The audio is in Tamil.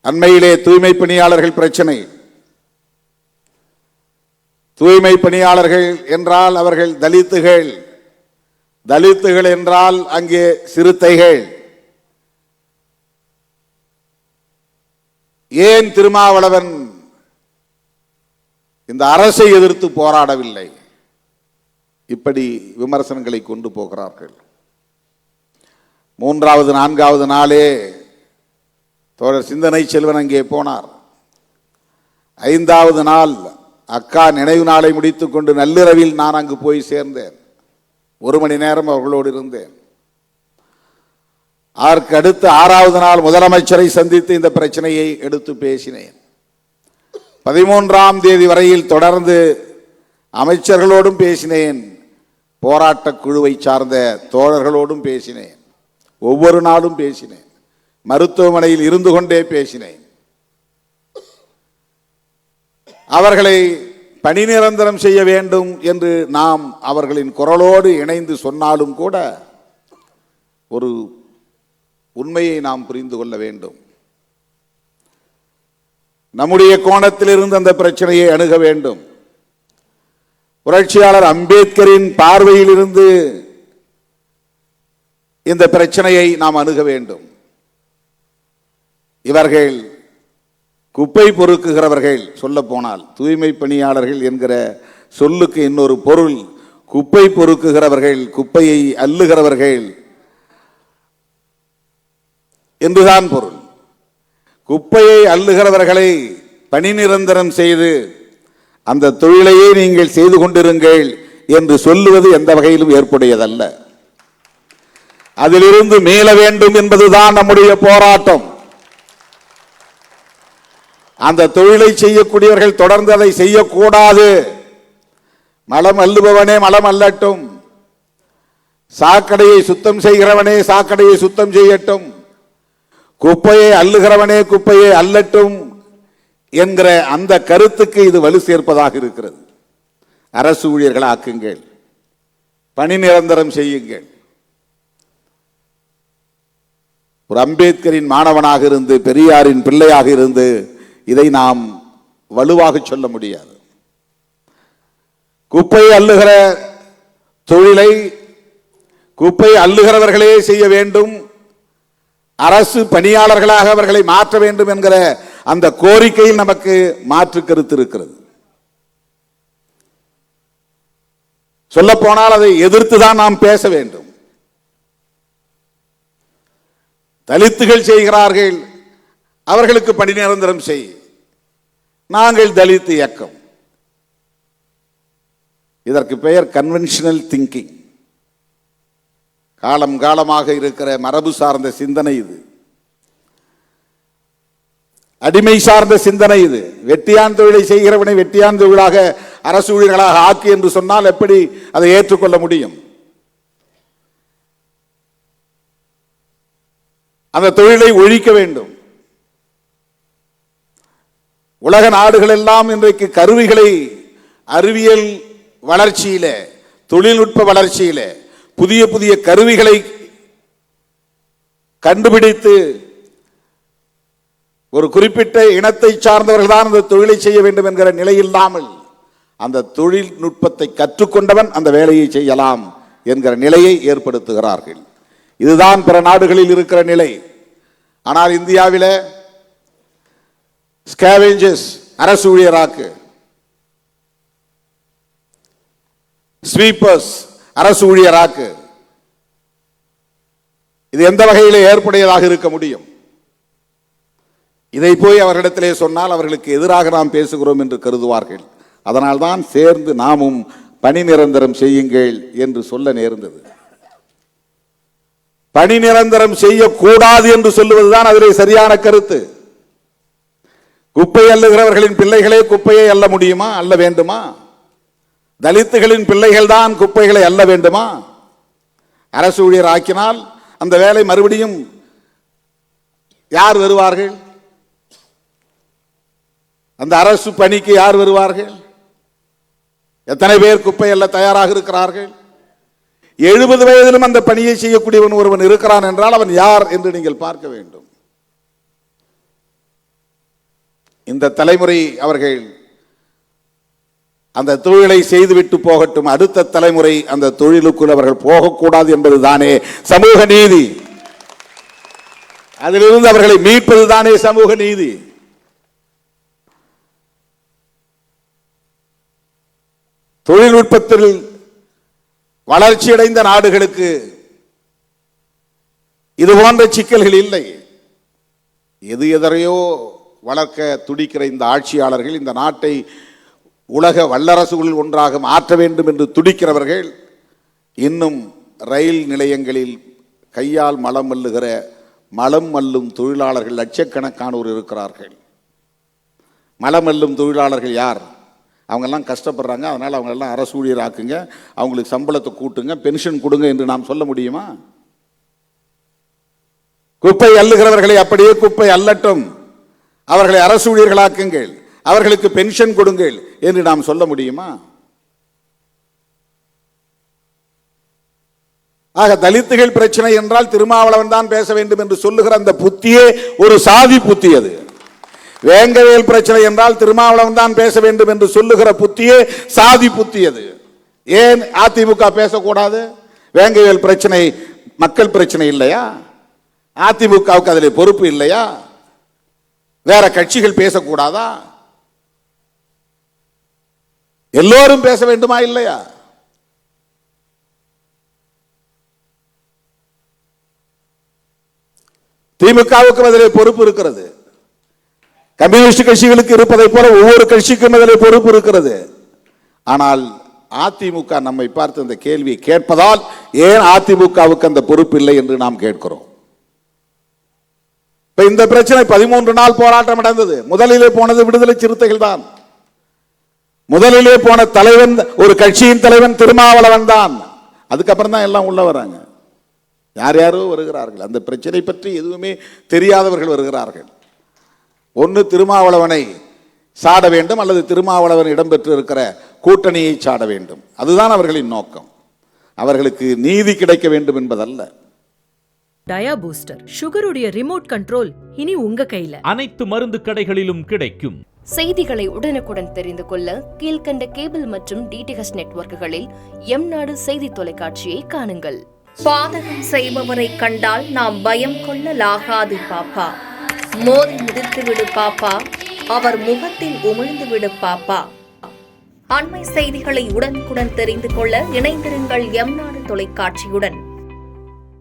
அண்மையிலே தூய்மை பணியாளர்கள் பிரச்சனை. தூய்மை பணியாளர்கள் என்றால் அவர்கள் தலித்துகள், தலித்துகள் என்றால் அங்கே சிறுத்தைகள். ஏன் திருமாவளவன் இந்த அரசை எதிர்த்து போராடவில்லை? இப்படி விமர்சனங்களை கொண்டு போகிறார்கள். மூன்றாவது நான்காவது நாளே தோழர் சிந்தனை செல்வன் அங்கே போனார். ஐந்தாவது நாள் அக்கா நினைவு நாளை முடித்துக் கொண்டு நள்ளிரவில் நான் அங்கு போய் சேர்ந்தேன். 1 மணி நேரம் அவர்களோடு இருந்தேன். அதற்கு அடுத்து 6வது நாள் முதலமைச்சரை சந்தித்து இந்த பிரச்சனையை எடுத்து பேசினேன். 13ஆம் தேதி வரையில் தொடர்ந்து அமைச்சர்களோடும் பேசினேன், போராட்ட குழுவை சார்ந்த தோழர்களோடும் பேசினேன், ஒவ்வொரு நாளும் பேசினேன், மருத்துவமனையில் இருந்து கொண்டே பேசினேன். அவர்களை பணி நிரந்தரம் செய்ய வேண்டும் என்று நாம் அவர்களின் குரலோடு இணைந்து சொன்னாலும் கூட ஒரு உண்மையை நாம் புரிந்து கொள்ள வேண்டும். நம்முடைய கோணத்தில் இருந்து அந்த பிரச்சனையை அணுக வேண்டும். புரட்சியாளர் அம்பேத்கரின் பார்வையில் இருந்து இந்த பிரச்சனையை நாம் அணுக வேண்டும். இவர்கள் குப்பை பொறுக்குகிறவர்கள். சொல்ல போனால் தூய்மை பணியாளர்கள் என்கிற சொல்லுக்கு இன்னொரு பொருள் குப்பை பொறுக்குகிறவர்கள், குப்பையை அள்ளுகிறவர்கள் என்றுதான் பொருள். குப்பையை அள்ளுகிறவர்களை பணி நிரந்தரம் செய்து அந்த தொழிலையே நீங்கள் செய்து கொண்டிருங்கள் என்று சொல்லுவது எந்த வகையிலும் ஏற்புடையதல்ல. அதிலிருந்து மீள வேண்டும் என்பதுதான் நம்முடைய போராட்டம். அந்த தொழிலை செய்யக்கூடியவர்கள் தொடர்ந்து அதை செய்யக்கூடாது. மலம் அள்ளுபவனே மலம் அள்ளட்டும், சாக்கடையை சுத்தம் செய்கிறவனே சாக்கடையை சுத்தம் செய்யட்டும், குப்பையை அள்ளுகிறவனே குப்பையை அள்ளட்டும் என்கிற அந்த கருத்துக்கு இது வலு சேர்ப்பதாக இருக்கிறது. அரசு ஊழியர்களை ஆக்குங்கள், பணி நிரந்தரம் செய்யுங்கள். ஒரு அம்பேத்கரின் மாணவனாக இருந்து பெரியாரின் பிள்ளையாக இருந்து இதை நாம் வலுவாக சொல்ல முடியாது. குப்பை அள்ளுகிற தொழிலை குப்பை அள்ளுகிறவர்களே செய்ய வேண்டும், அரசு பணியாளர்களாக அவர்களை மாற்ற வேண்டும் என்கிற அந்த கோரிக்கையில் நமக்கு மாற்று கருத்து இருக்கிறது. சொல்ல போனால் அதை எதிர்த்துதான் நாம் பேச வேண்டும். தலித்துகள் செய்கிறார்கள், அவர்களுக்கு பணி நிரந்தரம் செய். நாங்கள் தலித் இயக்கம். இதற்கு பெயர் கன்வென்ஷனல் திங்கிங். காலம் காலமாக இருக்கிற மரபு சார்ந்த சிந்தனை இது, அடிமை சார்ந்த சிந்தனை இது. வெட்டியான் தொழிலை செய்கிறவனை வெட்டியான் தொழிலாக அரசு ஊழியர்களாக ஆக்கு என்று சொன்னால் எப்படி அதை ஏற்றுக்கொள்ள முடியும்? அந்த தொழிலை ஒழிக்க வேண்டும். உலக நாடுகள் எல்லாம் இன்றைக்கு கருவிகளை அறிவியல் வளர்ச்சியில, தொழில்நுட்ப வளர்ச்சியில புதிய புதிய கருவிகளை கண்டுபிடித்து ஒரு குறிப்பிட்ட இனத்தை சார்ந்தவர்கள் தான் அந்த தொழிலை செய்ய வேண்டும் என்கிற நிலை இல்லாமல் அந்த தொழில்நுட்பத்தை கற்றுக்கொண்டவன் அந்த வேலையை செய்யலாம் என்கிற நிலையை ஏற்படுத்துகிறார்கள். இதுதான் பிற நாடுகளில் இருக்கிற நிலை. ஆனால் இந்தியாவில் ஸ்கேவெஞ்சர்ஸ் அரசு ஊழியராக்கு, ஸ்வீப்பர்ஸ் அரசு ஊழியராக்கு. இது எந்த வகையில் ஏற்புடையதாக இருக்க முடியும்? இதை போய் அவர்களிடத்திலே சொன்னால் அவர்களுக்கு எதிராக நாம் பேசுகிறோம் என்று கருதுவார்கள். அதனால்தான் சேர்ந்து நாமும் பணி நிரந்தரம் செய்யுங்கள் என்று சொல்ல நேர்ந்தது. பணி நிரந்தரம் செய்யக்கூடாது என்று சொல்லுவதுதான் அதிலே சரியான கருத்து. குப்பை அள்ளுகிறவர்களின் பிள்ளைகளே குப்பையை அள்ள முடியுமா? அள்ள வேண்டுமா? தலித்துகளின் பிள்ளைகள் தான் குப்பைகளை அள்ள வேண்டுமா? அரசு ஊழியர் ஆக்கினால் அந்த வேலை மறுபடியும் யார் வருவார்கள்? அந்த அரசு பணிக்கு யார் வருவார்கள்? எத்தனை பேர் குப்பை அள்ள தயாராக இருக்கிறார்கள்? 70 வயதிலும் அந்த பணியை செய்யக்கூடியவன் ஒருவன் இருக்கிறான் என்றால் அவன் யார் என்று நீங்கள் பார்க்க வேண்டும். இந்த தலைமுறை அவர்கள் அந்த தொழிலை செய்துவிட்டு போகட்டும், அடுத்த தலைமுறை அந்த தொழிலுக்குள் அவர்கள் போகக்கூடாது என்பதுதானே சமூக நீதி. அதிலிருந்து அவர்களை மீட்பதுதானே சமூக நீதி. தொழில்நுட்பத்தில் வளர்ச்சியடைந்த நாடுகளுக்கு இது போன்ற சிக்கல்கள் இல்லை. எதையோ வளர்க்க துடிக்கிற இந்த ஆட்சியாளர்கள் இந்த நாட்டை உலக வல்லரசுகளில் ஒன்றாக மாற்ற வேண்டும் என்று துடிக்கிறவர்கள் இன்னும் ரயில் நிலையங்களில் கையால் மலம் மல்லுகிற மலம் மல்லும் தொழிலாளர்கள் லட்சக்கணக்கானோர் இருக்கிறார்கள். மலம் மல்லும் தொழிலாளர்கள் யார்? அவங்கெல்லாம் கஷ்டப்படுறாங்க, அதனால் அவங்களெல்லாம் அரசு ஊழியராக்குங்க, அவங்களுக்கு சம்பளத்தை கூட்டுங்க, பென்ஷன் கொடுங்க என்று நாம் சொல்ல முடியுமா? குப்பை அள்ளுகிறவர்களை அப்படியே குப்பை அள்ளட்டும், அவர்களை அரசு ஊழியர்களாக்குங்கள், அவர்களுக்கு பென்ஷன் கொடுங்கள் என்று நாம் சொல்ல முடியுமா? ஆக தலித்துகள் பிரச்சனை என்றால் திருமாவளவன் தான் பேச வேண்டும் என்று சொல்லுகிற அந்த புத்தியே ஒரு சாதி புத்தி. அது வேங்கவேல் பிரச்சனை என்றால் திருமாவளவன் தான் பேச வேண்டும் என்று சொல்லுகிற புத்தியே சாதி புத்தி. அது ஏன் அதிமுக பேசக்கூடாது? வேங்கவேல் பிரச்சனை மக்கள் பிரச்சனை இல்லையா? அதிமுகவுக்கு அதில் பொறுப்பு இல்லையா? வேற கட்சிகள் பேசக்கூடாதா? எல்லோரும் பேச வேண்டுமா இல்லையா? திமுகவுக்கு அதில் பொறுப்பு இருக்கிறது, கம்யூனிஸ்ட் கட்சிகளுக்கு இருப்பதை போல ஒவ்வொரு கட்சிக்கும் அதில் பொறுப்பு இருக்கிறது. ஆனால் அதிமுக நம்மை பார்த்து அந்த கேள்வியை கேட்பதால் ஏன் அதிமுகவுக்கு அந்த பொறுப்பு இல்லை என்று நாம் கேட்கிறோம். இந்த பிரச்சனை 13 நாள் போராட்டம் நடந்தது. முதலிலே போனது விடுதலை சிறுத்தைகள் தான். முதலிலே போன தலைவன், ஒரு கட்சியின் தலைவன் திருமாவளவன் தான். அதுக்கப்புறம் தான் எல்லாம் உள்ள வராங்க. யார் யாரோ வருகிறார்கள், அந்த பிரச்சனை பற்றி எதுவுமே தெரியாதவர்கள் வருகிறார்கள். ஒன்று திருமாவளவனை சாட வேண்டும், அல்லது திருமாவளவன் இடம்பெற்று இருக்கிற கூட்டணியை சாட வேண்டும். அதுதான் அவர்களின் நோக்கம். அவர்களுக்கு நீதி கிடைக்க வேண்டும் என்பதல்ல. டயா பூஸ்டர் சுகருடைய ரிமோட் கண்ட்ரோல் இனி உங்க கையில. அனைத்து மருந்து கடைகளிலும் கிடைக்கும். செய்திகளை உடனுக்குடன் தெரிந்து கொள்ள கீழ்கண்ட கேபிள் மற்றும் டிடிஎச் நெட்வொர்க்குகளில் எம்நாடு செய்தி தொலைக்காட்சியை காணுங்கள். பாதகம் செய்பவரை கண்டால் நாம் பயம் கொள்ளலாகாது பாப்பா. மோதி மிதித்து விடு பாப்பா, அவர் முகத்தில் உமிழ்ந்து விடு பாப்பா. அண்மை செய்திகளை உடனுக்குடன் தெரிந்து கொள்ள இணைந்திருங்கள் எம்நாடு தொலைக்காட்சியுடன்.